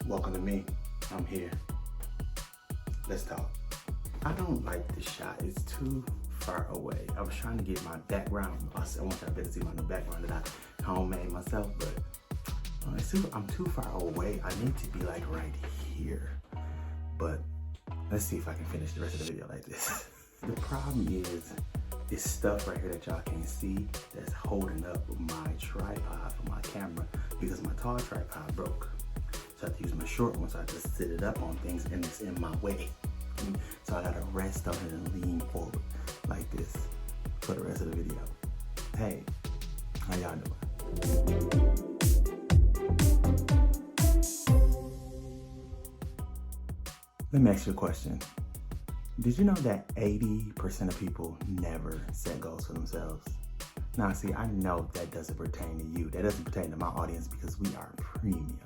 Welcome to me. I'm here. Let's talk. I don't like this shot. It's too far away. I was trying to get my background. I want y'all to see my new background that I homemade myself, but I'm too far away. I need to be like right here. But let's see if I can finish the rest of the video like this. The problem is this stuff right here that y'all can't see that's holding up my tripod for my camera because my tall tripod broke. So I have to use my short one, so I just sit it up on things and it's in my way. So I gotta rest on it and lean forward like this for the rest of the video. Hey, how y'all doing? Let me ask you a question. Did you know that 80% of people never set goals for themselves? Now see, I know that doesn't pertain to you. That doesn't pertain to my audience because we are premium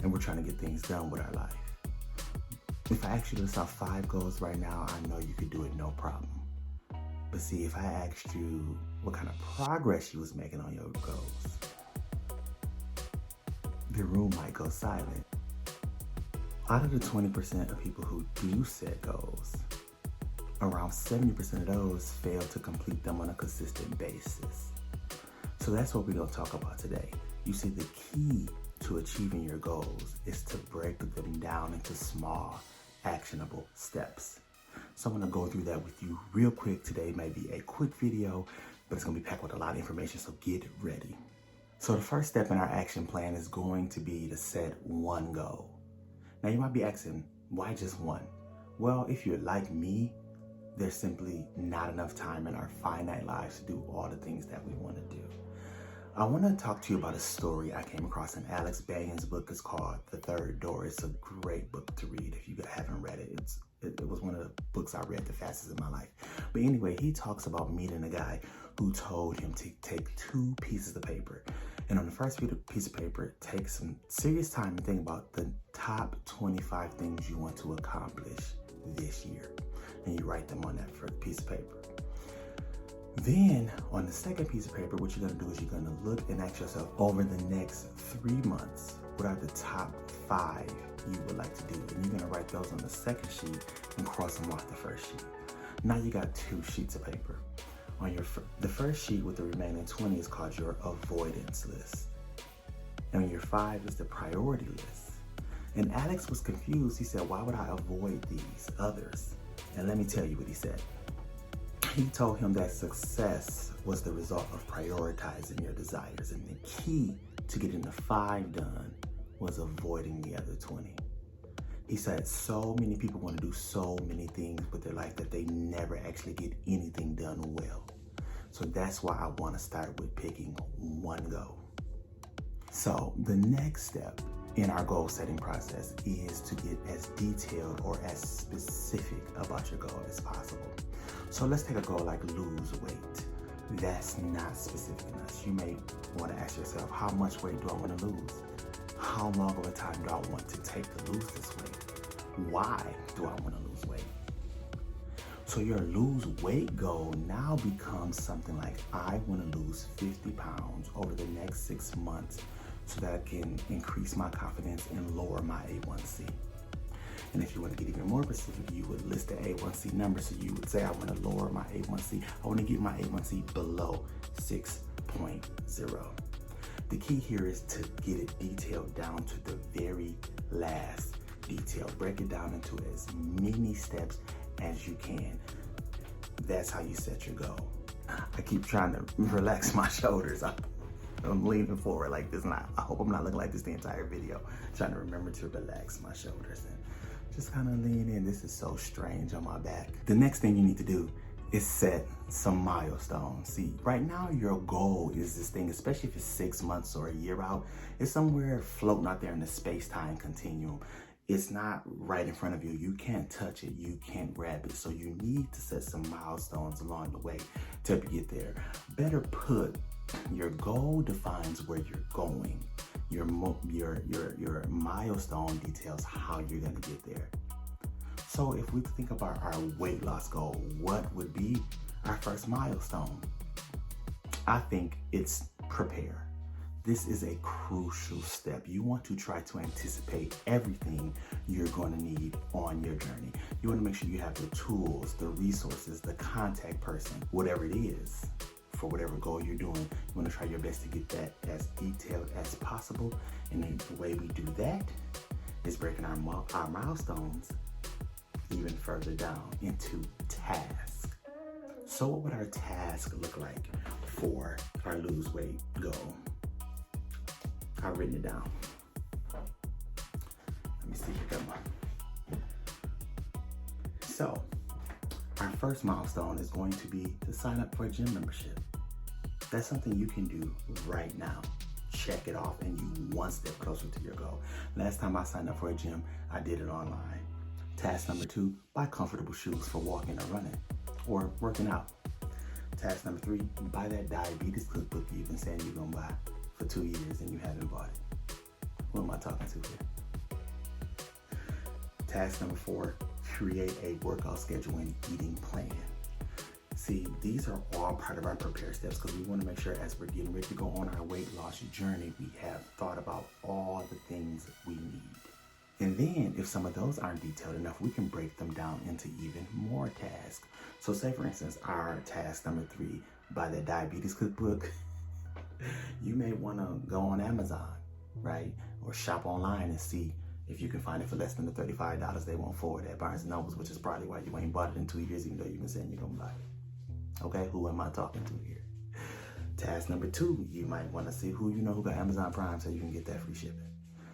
and we're trying to get things done with our life. If I asked you to list off 5 goals right now, I know you could do it no problem. But see, if I asked you what kind of progress you was making on your goals, the room might go silent. Out of the 20% of people who do set goals, around 70% of those fail to complete them on a consistent basis. So that's what we're gonna talk about today. You see, the key to achieving your goals is to break them down into small, actionable steps. So I'm gonna go through that with you real quick today. Maybe a quick video, but it's gonna be packed with a lot of information, so get ready. So the first step in our action plan is going to be to set one goal. Now you might be asking, why just one? Well, if you're like me, there's simply not enough time in our finite lives to do all the things that we wanna do. I want to talk to you about a story I came across in Alex Bagin's book. It's called The Third Door. It's a great book to read if you haven't read it. It was one of the books I read the fastest in my life. But anyway, he talks about meeting a guy who told him to take 2 pieces of paper. And on the first piece of paper, take some serious time and think about the top 25 things you want to accomplish this year. And you write them on that first piece of paper. Then on the second piece of paper, what you're gonna do is you're gonna look and ask yourself over the next 3 months, what are the top 5 you would like to do? And you're gonna write those on the second sheet and cross them off the first sheet. Now you got 2 sheets of paper. On the first sheet with the remaining 20 is called your avoidance list. And your 5 is the priority list. And Alex was confused. He said, why would I avoid these others? And let me tell you what he said. He told him that success was the result of prioritizing your desires, and the key to getting the 5 done was avoiding the other 20. He said so many people want to do so many things with their life that they never actually get anything done well. So that's why I want to start with picking one goal. So the next step in our goal setting process is to get as detailed or as specific about your goal as possible. So let's take a goal like lose weight. That's not specific enough. You may want to ask yourself, how much weight do I want to lose? How long of a time do I want to take to lose this weight? Why do I want to lose weight? So your lose weight goal now becomes something like, I want to lose 50 pounds over the next 6 months so that I can increase my confidence and lower my A1C. And if you want to get even more specific, you would list the A1C number. So you would say, I want to lower my A1C. I want to get my A1C below 6.0. The key here is to get it detailed down to the very last detail. Break it down into as many steps as you can. That's how you set your goal. I keep trying to relax my shoulders. I'm leaning forward like this, and I hope I'm not looking like this the entire video. Trying to remember to relax my shoulders and just kind of lean in. This is so strange on my back. The next thing you need to do is set some milestones. See, right now your goal is this thing, especially if it's 6 months or a year out, it's somewhere floating out there in the space-time continuum. It's not right in front of you. You can't touch it. You can't grab it. So you need to set some milestones along the way to get there. Better put, your goal defines where you're going. Your milestone details how you're gonna get there. So if we think about our weight loss goal, what would be our first milestone? I think it's prepare. This is a crucial step. You want to try to anticipate everything you're going to need on your journey. You want to make sure you have the tools, the resources, the contact person, whatever it is, for whatever goal you're doing. You want to try your best to get that as detailed as possible. And the way we do that is breaking our milestones even further down into tasks. So what would our task look like for our lose weight goal? I've written it down. Let me see here, come on. So, our first milestone is going to be to sign up for a gym membership. That's something you can do right now. Check it off and you one step closer to your goal. Last time I signed up for a gym, I did it online. Task number 2, buy comfortable shoes for walking or running or working out. Task number 3, buy that diabetes cookbook you've been saying you're gonna buy for 2 years and you haven't bought it. Who am I talking to here? Task number 4, create a workout schedule and eating plan. See, these are all part of our prepare steps because we want to make sure as we're getting ready to go on our weight loss journey, we have thought about all the things we need. And then if some of those aren't detailed enough, we can break them down into even more tasks. So say for instance, our task number 3, buy that diabetes cookbook. You may want to go on Amazon, right? Or shop online and see if you can find it for less than the $35 they want for it at Barnes & Nobles, which is probably why you ain't bought it in 2 years, even though you've been saying you're going to buy it. Okay, who am I talking to here? Task number 2, you might want to see who you know who got Amazon Prime so you can get that free shipping.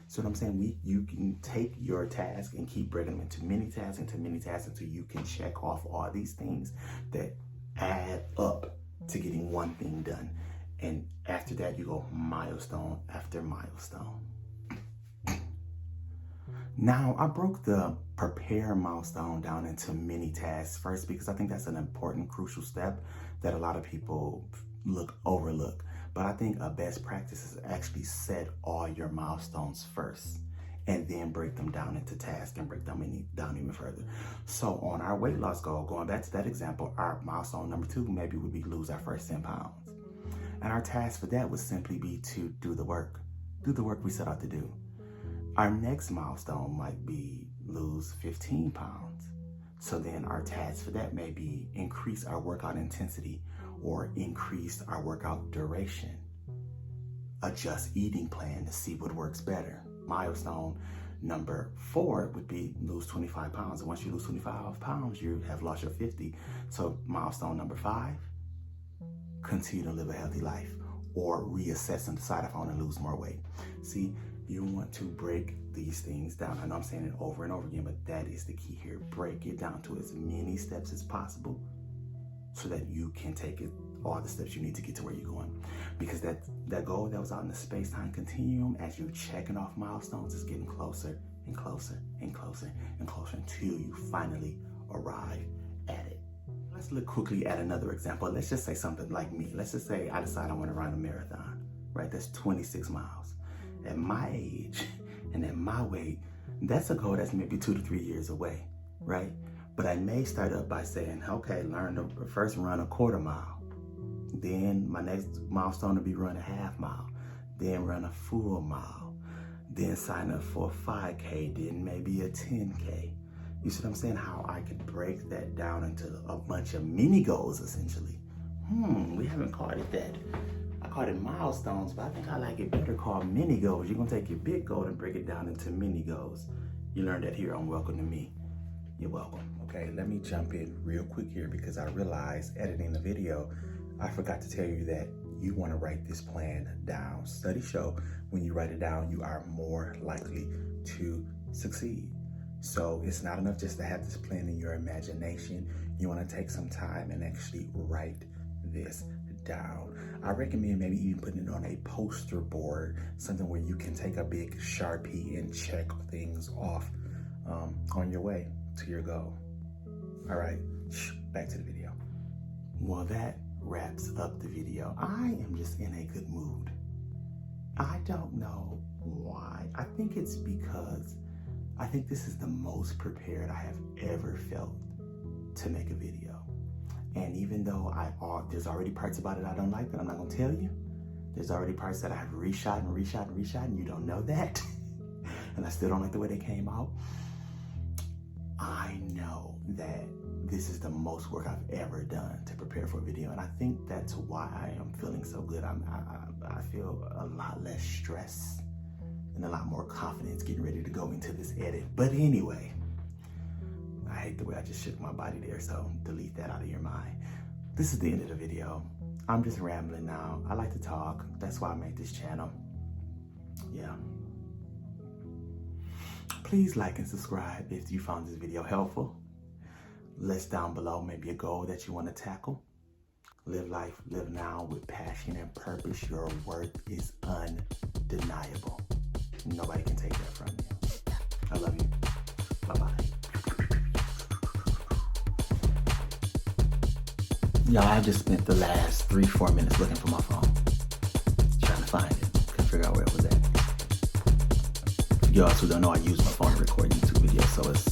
So what I'm saying, you can take your task and keep breaking them into mini tasks until you can check off all these things that add up to getting one thing done. And after that, you go milestone after milestone. Now, I broke the prepare milestone down into mini tasks first because I think that's an important, crucial step that a lot of people overlook. But I think a best practice is actually set all your milestones first and then break them down into tasks and break them down even further. So on our weight loss goal, going back to that example, our milestone number 2 maybe would be lose our first 10 pounds. And our task for that would simply be to do the work we set out to do. Our next milestone might be lose 15 pounds. So then our task for that may be increase our workout intensity or increase our workout duration. Adjust eating plan to see what works better. Milestone number 4 would be lose 25 pounds. And once you lose 25 pounds, you have lost your 50. So milestone number 5, continue to live a healthy life or reassess and decide if I want to lose more weight. See, you want to break these things down. I know I'm saying it over and over again, but that is the key here. Break it down to as many steps as possible so that you can take all the steps you need to get to where you're going. Because that goal that was out in the space-time continuum, as you're checking off milestones, is getting closer and closer and closer and closer until you finally arrive at it. Let's look quickly at another example. Let's just say something like me. Let's just say I decide I want to run a marathon, right? That's 26 miles. At my age and at my weight, that's a goal that's maybe 2 to 3 years away, right? But I may start up by saying, okay, learn to first run a quarter mile. Then my next milestone will be run a half mile. Then run a full mile. Then sign up for a 5K, then maybe a 10K. You see what I'm saying? How I could break that down into a bunch of mini goals, essentially. We haven't called it that. I called it milestones, but I think I like it better called mini goals. You're gonna take your big goal and break it down into mini goals. You learned that here on Welcome to Me. You're welcome. Okay, let me jump in real quick here because I realized editing the video, I forgot to tell you that you want to write this plan down. Studies show when you write it down, you are more likely to succeed. So it's not enough just to have this plan in your imagination. You want to take some time and actually write this down. I recommend maybe even putting it on a poster board, something where you can take a big Sharpie and check things off on your way to your goal. All right, back to the video. Well, that wraps up the video. I am just in a good mood. I don't know why. I think it's because I think this is the most prepared I have ever felt to make a video. And even though there's already parts about it I don't like that I'm not gonna tell you, There's already parts that I've reshot and you don't know that. And I still don't like the way they came out. I know that this is the most work I've ever done to prepare for a video, and I think that's why I am feeling so good. I feel a lot less stress and a lot more confidence getting ready to go into this edit. But anyway, I hate the way I just shook my body there, so delete that out of your mind. This is the end of the video. I'm just rambling now. I like to talk. That's why I made this channel. Yeah. Please like and subscribe if you found this video helpful. List down below maybe a goal that you want to tackle. Live life, live now with passion and purpose. Your worth is undeniable. Nobody can take that from you. I love you. Bye-bye. Y'all, I just spent the last 3-4 minutes looking for my phone. Trying to find it. Couldn't figure out where it was at. For y'all who don't know, I use my phone to record YouTube videos, so it's